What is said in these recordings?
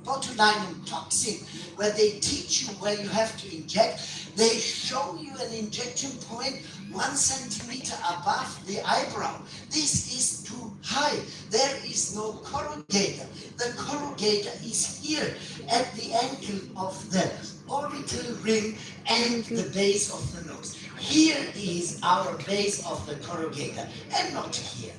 botulinum toxin, where they teach you where you have to inject. They show you an injection point 1 centimeter above the eyebrow. This is too high. There is no corrugator. The corrugator is here at the angle of the orbital rim and the base of the nose. Here is our base of the corrugator and not here.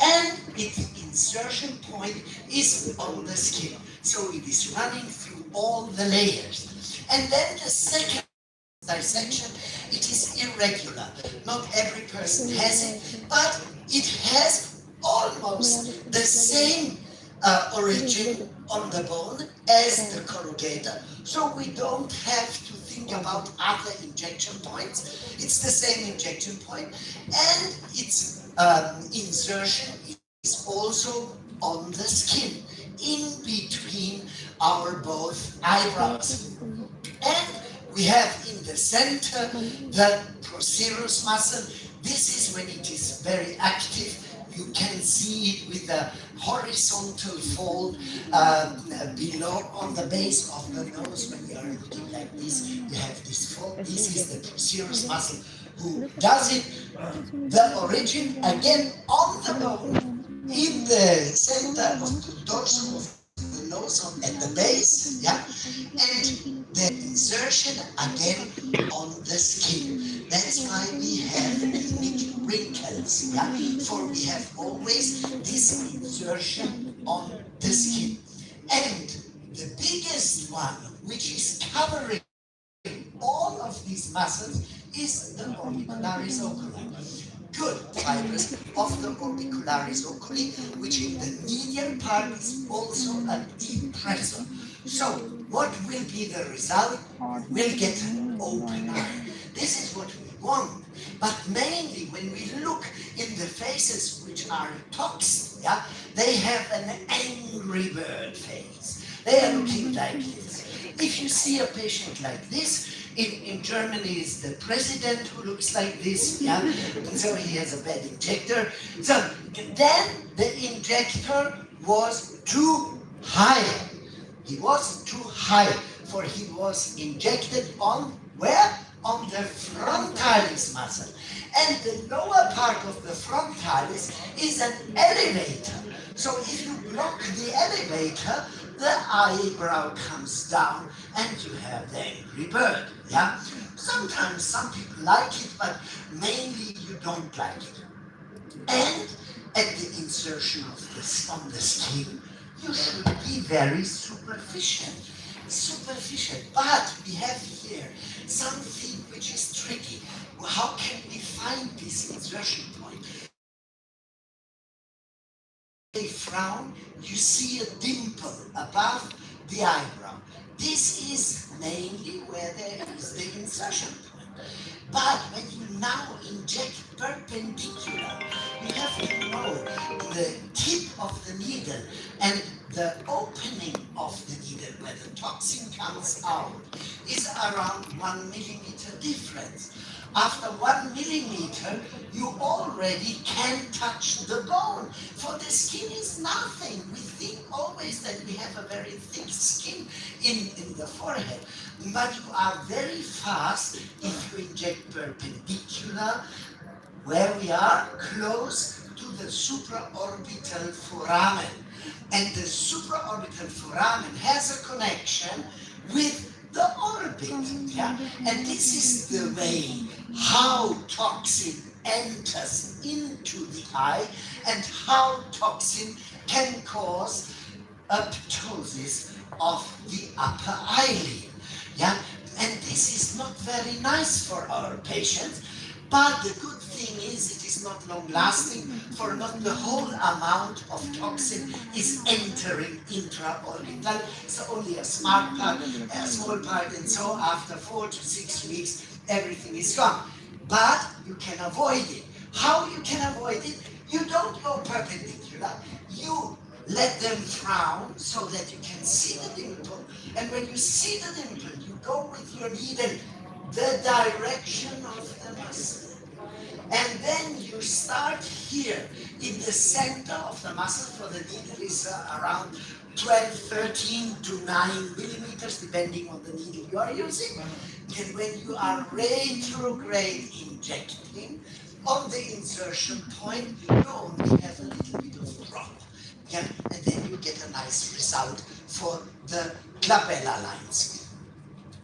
And its insertion point is on the skin. So it is running through all the layers. And then the second dissection, it is irregular. Not every person has it, but it has almost the same origin on the bone as the corrugator. So we don't have to think about other injection points. It's the same injection point, and its insertion is also on the skin, in between our both eyebrows. And we have in the center the procerus muscle. This is when it is very active. You can see it with a horizontal fold below on the base of the nose. When you are looking like this, you have this fold. This is the procerus muscle who does it. The origin, again, on the bone, in the center of the dorsum of the nose, at the base, yeah, and the insertion again on the skin. That's why we have unique wrinkles, yeah, for we have always this insertion on the skin. And the biggest one, which is covering all of these muscles, is the orbicularis oculi. Good fibers of the orbicularis oculi, which in the medial part is also a depressor. So, what will be the result? We'll get an open eye. This is what we want. But mainly when we look in the faces which are toxic, yeah, they have an angry bird face. They are looking like this. If you see a patient like this, in Germany is the president who looks like this, yeah, and so he has a bad injector. So then the injector was too high. He was too high, for he was injected on where? On the frontalis muscle. And the lower part of the frontalis is an elevator. So if you block the elevator, the eyebrow comes down and you have the angry bird. Yeah? Sometimes some people like it, but mainly you don't like it. And at the insertion of this on the skin, you should be very superficial. But we have here something which is tricky. How can we find this insertion point? They frown, you see a dimple above the eyebrow. This is mainly where there is the insertion point. But when you now inject perpendicular, you have to know the tip of the needle and the opening of the needle where the toxin comes out is around 1 millimeter difference. After 1 millimeter, you already can touch the bone, for the skin is nothing. We think always that we have a very thick skin in the forehead, but you are very fast if you inject perpendicular, where we are close to the supraorbital foramen. And the supraorbital foramen has a connection with the orbit, yeah? And this is the way how toxin enters into the eye and how toxin can cause apoptosis of the upper eyelid, yeah? And this is not very nice for our patients, but the good thing is it is not long lasting, for not the whole amount of toxin is entering intraorbital. So only a small part, and so after 4 to 6 weeks, everything is gone. But you can avoid it. How you can avoid it? You don't go perpendicular. You let them frown so that you can see the dimple. And when you see the dimple, you go with your needle the direction of the muscle. And then you start here in the center of the muscle, for the needle is around 12, 13 to 9 millimeters, depending on the needle you are using. And when you are retrograde injecting, on the insertion point, you only have a little bit of drop. Yeah, and then you get a nice result for the glabella lines.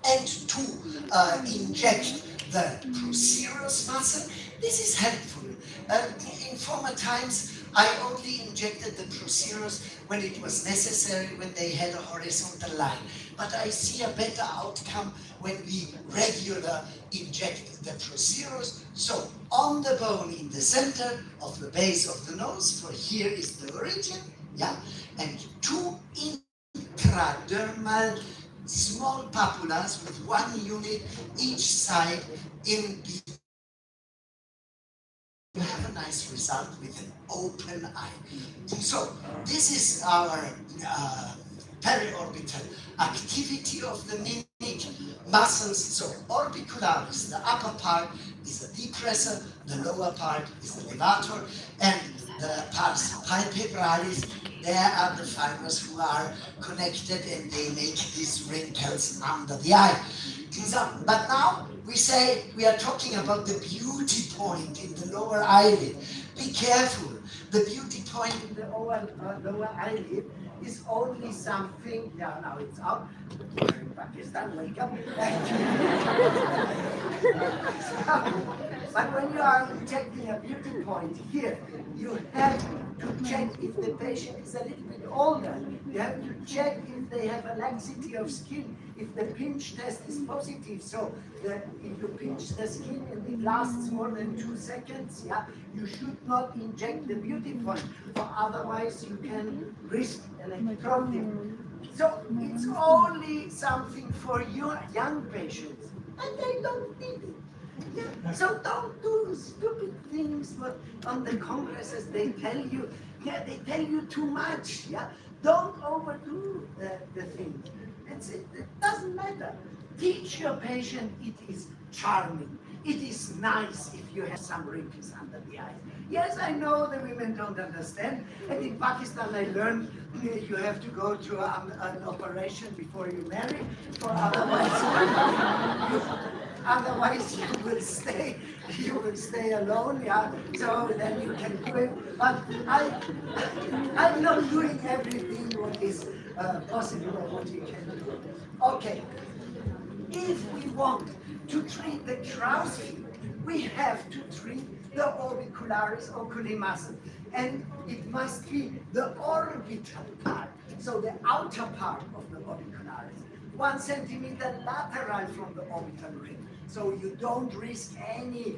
And to inject the procerus muscle, this is helpful. In former times, I only injected the procerus when it was necessary, when they had a horizontal line. But I see a better outcome when we regular inject the procerus. So on the bone in the center of the base of the nose, for here is the origin, yeah, and two intradermal small papulas with 1 unit each side in the. You have a nice result with an open eye. So this is our periorbital activity of the mimic muscles. So orbicularis, the upper part is the depressor, the lower part is the levator, and the pars palpebralis, there are the fibers who are connected and they make these wrinkles under the eye. But now we say we are talking about the beauty point in the lower eyelid. Be careful. The beauty point in the lower eyelid is only something. Yeah, now it's out. Pakistan, welcome. But when you are injecting a beauty point here, you have to check if the patient is a little bit older. You have to check if they have a laxity of skin, if the pinch test is positive. So if you pinch the skin and it lasts more than 2 seconds, yeah, you should not inject the beauty point, for otherwise you can risk electrolytic. So it's only something for your young patients, and they don't need it. Yeah. So don't do stupid things, but on the congresses they tell you, yeah, they tell you too much. Yeah, don't overdo the thing. It doesn't matter. Teach your patient it is charming. It is nice if you have some wrinkles under the eyes. Yes, I know the women don't understand. And in Pakistan, I learned you have to go to an operation before you marry, for otherwise you will stay alone. Yeah. So then you can do it. But I'm not doing everything what is possible or what you can do. Okay. If we want to treat the crow's feet, we have to treat the orbicularis oculi muscle. And it must be the orbital part, so the outer part of the orbicularis. 1 centimeter lateral from the orbital ring. So you don't risk any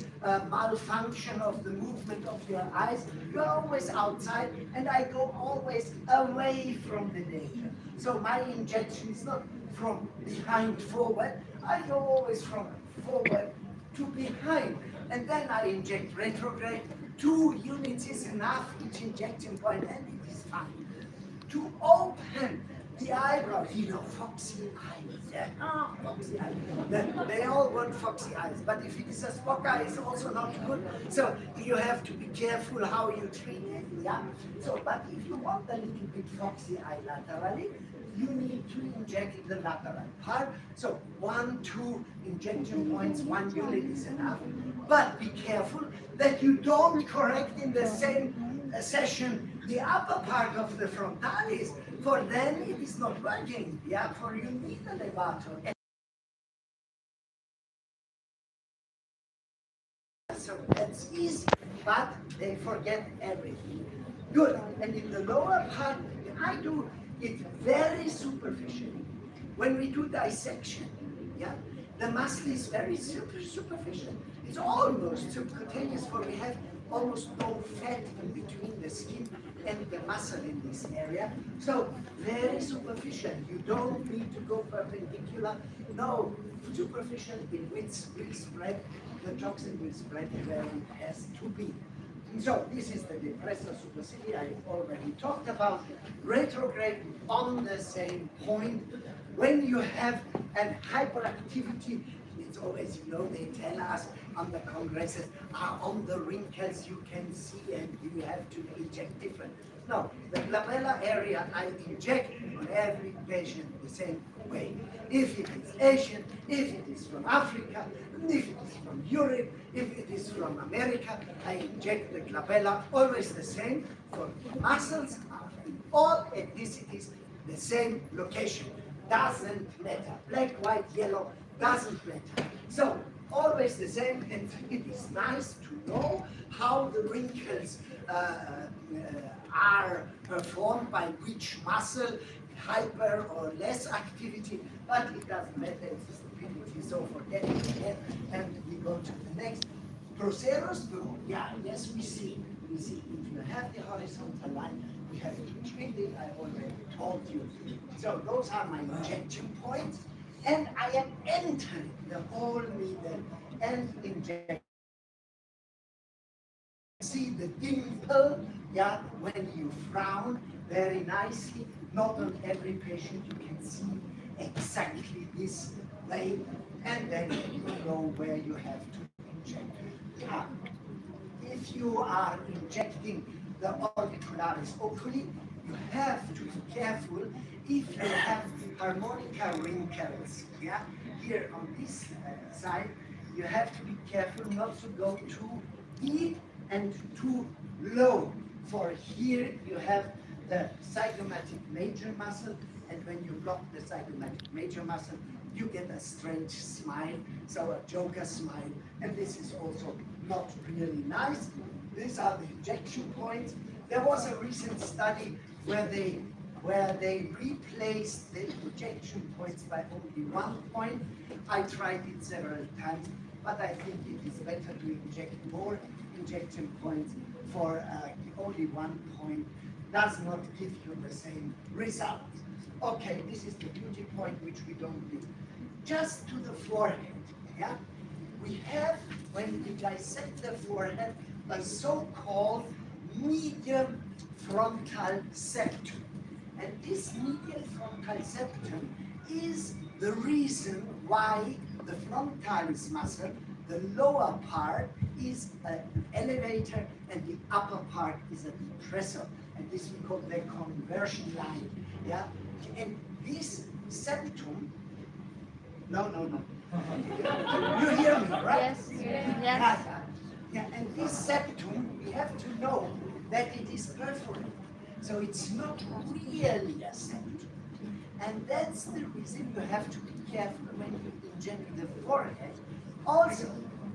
malfunction of the movement of your eyes. You're always outside, and I go always away from the danger. So my injection is not from behind forward, I go always from forward to behind. And then I inject retrograde. 2 units is enough each injection point, and it is fine. To open the eyebrow, you know, foxy eyes. Yeah. Oh, foxy eyes. They all want foxy eyes, but if it is a Spock eye, it's also not good. So you have to be careful how you treat it. Yeah. So, but if you want a little bit foxy eye laterally, you need to inject the lateral part. So 1, 2 injection points, 1 unit is enough. But be careful that you don't correct in the same session the upper part of the frontalis, for then it is not working. Yeah, for you need a levator. So that's easy, but they forget everything. Good. And in the lower part, I do it very superficially. When we do dissection, yeah, the muscle is very superficial. It's almost subcutaneous, for we have almost no fat in between the skin and the muscle in this area. So very superficial. You don't need to go perpendicular. No, superficial, it will spread. The toxin will spread where it has to be. So this is the depressor supercilii I already talked about. Retrograde on the same point. When you have an hyperactivity, it's always, you know, they tell us on the congresses, on the wrinkles you can see and you have to inject different. No, the glabella area I inject on every patient the same way. If it is Asian, if it is from Africa, if it is from Europe, if it is from America, I inject the glabella always the same for muscles in all ethnicities, the same location. Doesn't matter. Black, white, yellow, doesn't matter. So always the same, and it is nice to know how the wrinkles are performed by which muscle, hyper or less activity, but it doesn't matter, it's stupidity, so forget it again, and we go to the next. Procerus, yeah, yes, we see if you have the horizontal line, we have to treat it, I already told you. So those are my injection points, and I am entering the whole needle and inject. See the dimple, yeah, when you frown very nicely. Not on every patient you can see exactly this way, and then you know where you have to inject. If you are injecting the orbicularis oculi, you have to be careful if you have harmonica wrinkles. Yeah, here on this side, you have to be careful not to go too deep and too low. For here you have the zygomatic major muscle, and when you block the zygomatic major muscle, you get a strange smile, so a joker smile, and this is also not really nice. These are the injection points. There was a recent study where they replaced the injection points by only 1 point. I tried it several times, but I think it is better to inject more injection points for only 1 point. Does not give you the same result. Okay, this is the beauty point which we don't do. Just to the forehead, yeah? We have, when we dissect the forehead, a so-called medium frontal septum. And this medial frontal septum is the reason why the frontalis muscle, the lower part, is an elevator and the upper part is a depressor. And this we call the conversion line. Yeah? And this septum, no. You hear me, right? Yes. Yeah, and this septum, we have to know that it is perforated. So it's not really a septum. And that's the reason you have to be careful when you inject the forehead. Also,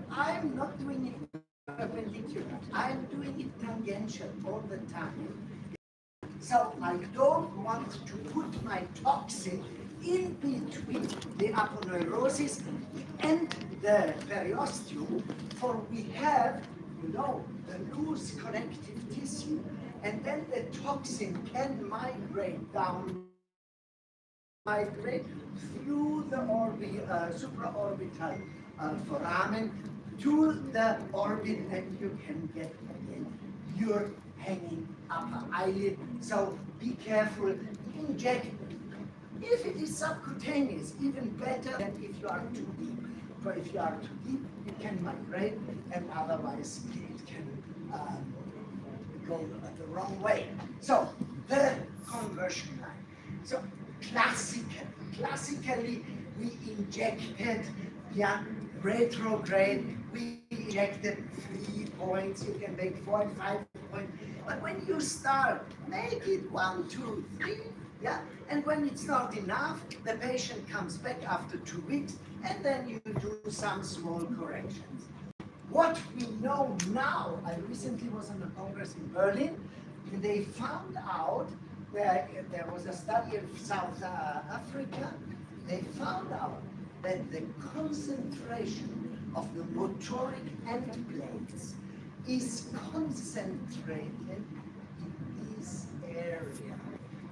I'm not doing it perpendicular. I'm doing it tangential all the time. So I don't want to put my toxin in between the aponeurosis and the periosteum, for we have, you know, the loose connective tissue, and then the toxin can migrate down, through the supraorbital foramen to the orbit, and you can get again your hanging upper eyelid. So be careful, inject. If it is subcutaneous, even better than if you are too deep. For if you are too deep, it can migrate, and otherwise it can go the wrong way. So the conversion line. So classically we injected, yeah, retrograde. We injected 3 points. You can make 4 and 5 points. But when you start, make it 1, 2, 3. Yeah, and when it's not enough, the patient comes back after 2 weeks, and then you do some small corrections. What we know now, I recently was on a congress in Berlin, and they found out, where there was a study of South Africa, they found out that the concentration of the motoric end plates is concentrated in this area.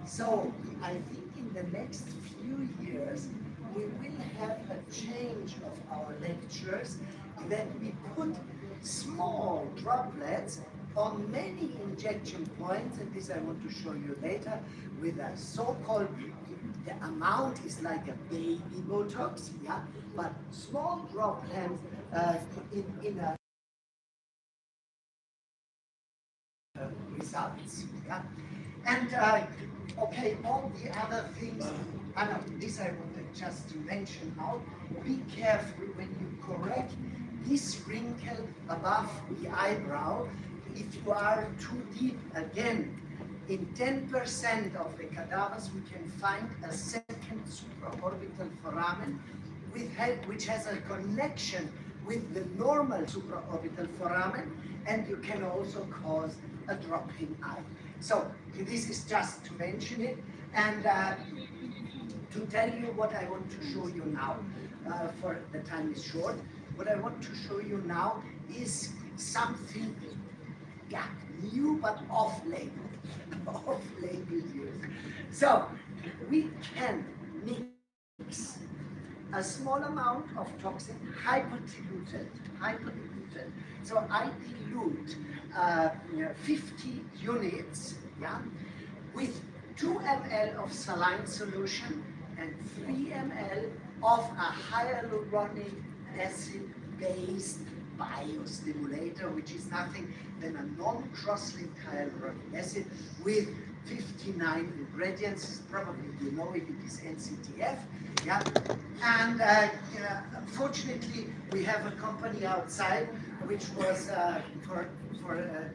So I think in the next few years, we will have a change of our lectures, that we put small droplets on many injection points, and this I want to show you later, with a so-called amount is like a baby Botox, yeah, but small droplets in a results, yeah. And okay, all the other things, this I wanted just to mention now. Be careful when you correct this wrinkle above the eyebrow. If you are too deep, again, in 10% of the cadavers we can find a second supraorbital foramen which has a connection with the normal supraorbital foramen, and you can also cause a dropping eye. So this is just to mention it, and to tell you what I want to show you now, for the time is short. What I want to show you now is something, yeah, new but off-label, off-label use. So we can mix a small amount of toxin, hyperdiluted. So I dilute 50 units, yeah, with 2 ml of saline solution and 3 ml of a hyaluronic acid-based biostimulator, which is nothing than a non-cross-linked hyaluronic acid with 59 ingredients. Probably you know it is NCTF, yeah. And fortunately, we have a company outside which was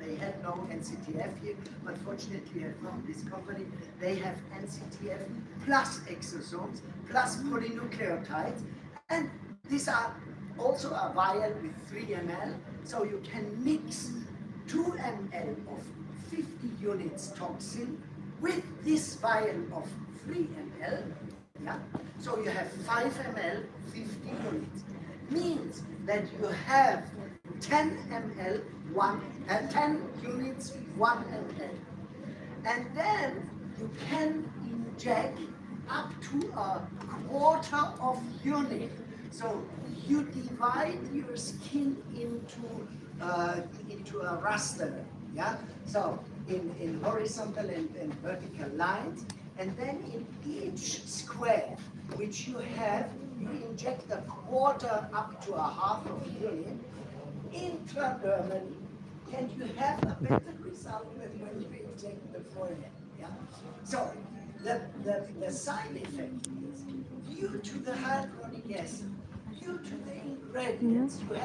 they had no NCTF here, but fortunately I found this company. They have NCTF plus exosomes plus polynucleotides, and these are also a vial with 3 ml, so you can mix 2 ml of 50 units toxin with this vial of 3 ml, yeah? So you have 5 ml, 50 units. Means that you have 10 ml, 10 units, 1 ml. And then you can inject up to a quarter of unit. So you divide your skin into a raster, yeah? So in horizontal and vertical lines, and then in each square which you have, you inject a quarter up to a half of unit intradermally, and you have a better result than when you inject the forehead, yeah? So the side effect is, due to the hyaluronic acid, due to the ingredients, you have